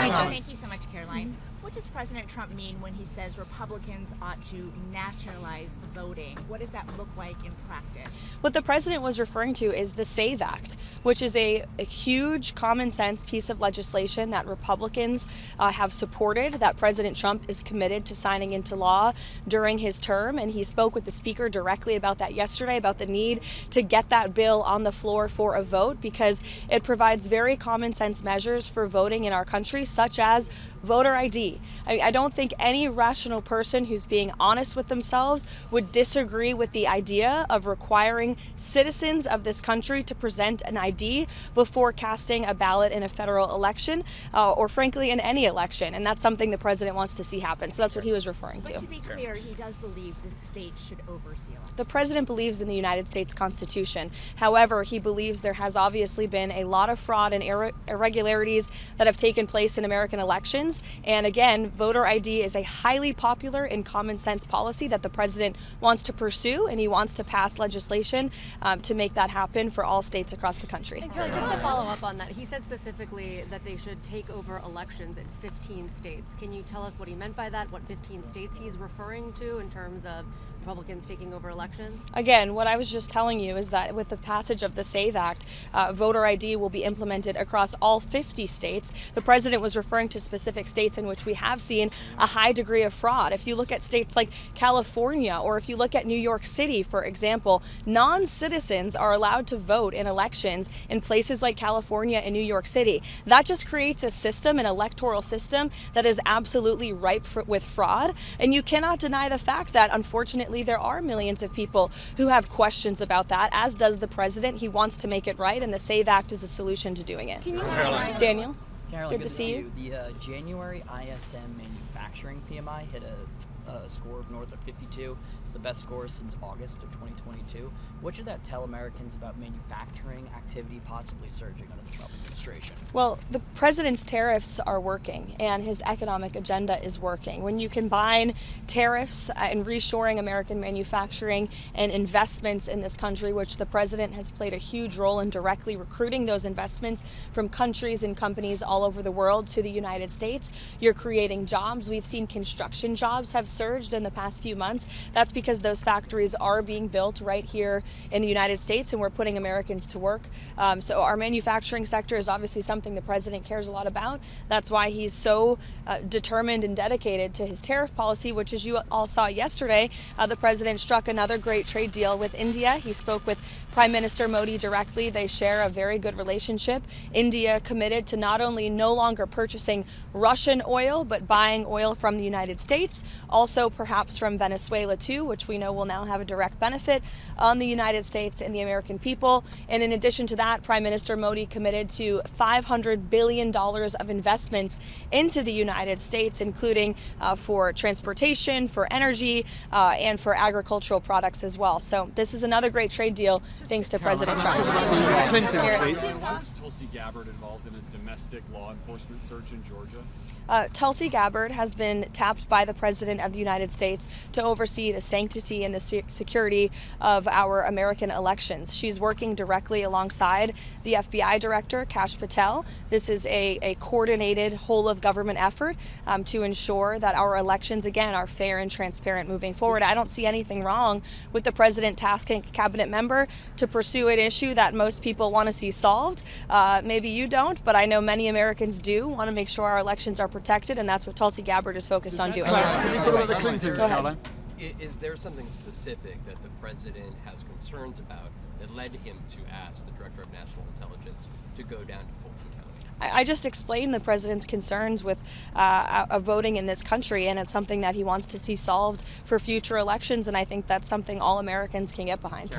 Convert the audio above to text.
Thank you so much, Karoline. What does President Trump mean when he says Republicans ought to nationalize voting? What does that look like in practice? What the president was referring to is the SAVE Act, which is a huge common sense piece of legislation that Republicans have supported, that President Trump is committed to signing into law during his term. And he spoke with the speaker directly about that yesterday, about the need to get that bill on the floor for a vote, because it provides very common sense measures for voting in our country, such as voter ID. I don't think any rational person who's being honest with themselves would disagree with the idea of requiring citizens of this country to present an ID before casting a ballot in a federal election, or frankly in any election. And that's something the president wants to see happen. So that's what he was referring to. But to be clear, he does believe the state should oversee elections. The president believes in the United States Constitution. However, he believes there has obviously been a lot of fraud and irregularities that have taken place in American elections. And again, voter ID is a highly popular and common sense policy that the president wants to pursue, and he wants to pass legislation to make that happen for all states across the country. And Kelly, just to follow up on that, he said specifically that they should take over elections in 15 states. Can you tell us what he meant by that, what 15 states he's referring to in terms of Republicans taking over elections? Again, what I was just telling you is that with the passage of the SAVE Act, voter ID will be implemented across all 50 states. The president was referring to specific states in which we have seen a high degree of fraud. If you look at states like California, or if you look at New York City, for example, non-citizens are allowed to vote in elections in places like California and New York City. That just creates a system, an electoral system, that is absolutely ripe with fraud. And you cannot deny the fact that, unfortunately, there are millions of people who have questions about that, as does the president. He wants to make it right, and the SAVE Act is a solution to doing it. Daniel? Caroline, good to see you. The January ISM manufacturing PMI hit a score of north of 52. It's the best score since August of 2022. What should that tell Americans about manufacturing activity possibly surging under the Trump administration? Well, the president's tariffs are working, and his economic agenda is working. When you combine tariffs and reshoring American manufacturing and investments in this country, which the president has played a huge role in directly recruiting those investments from countries and companies all over the world to the United States, you're creating jobs. We've seen construction jobs have surged in the past few months. That's because those factories are being built right here in the United States, and we're putting Americans to work. So our manufacturing sector is obviously something the president cares a lot about. That's why he's so determined and dedicated to his tariff policy, which, as you all saw yesterday, the president struck another great trade deal with India. He spoke with Prime Minister Modi directly. They share a very good relationship. India committed to not only no longer purchasing Russian oil, but buying oil from the United States, also perhaps from Venezuela too, which we know will now have a direct benefit on the United States and the American people. And in addition to that, Prime Minister Modi committed to $500 billion of investments into the United States, including for transportation, for energy, and for agricultural products as well. So this is another great trade deal thanks to President Trump. Was Tulsi Gabbard involved in a domestic law enforcement search in Georgia? Tulsi Gabbard has been tapped by the President of the United States to oversee the sanctity and the security of our American elections. She's working directly alongside the FBI Director, Kash Patel. This is a coordinated whole-of-government effort to ensure that our elections, again, are fair and transparent moving forward. I don't see anything wrong with the President tasking a cabinet member to pursue an issue that most people want to see solved. Maybe you don't, but I know many Americans do want to make sure our elections are protected, and that's what Tulsi Gabbard is focused on doing. Is there something specific that the president has concerns about that led him to ask the Director of National Intelligence to go down to Fulton County? I just explained the president's concerns with voting in this country, and it's something that he wants to see solved for future elections, and I think that's something all Americans can get behind.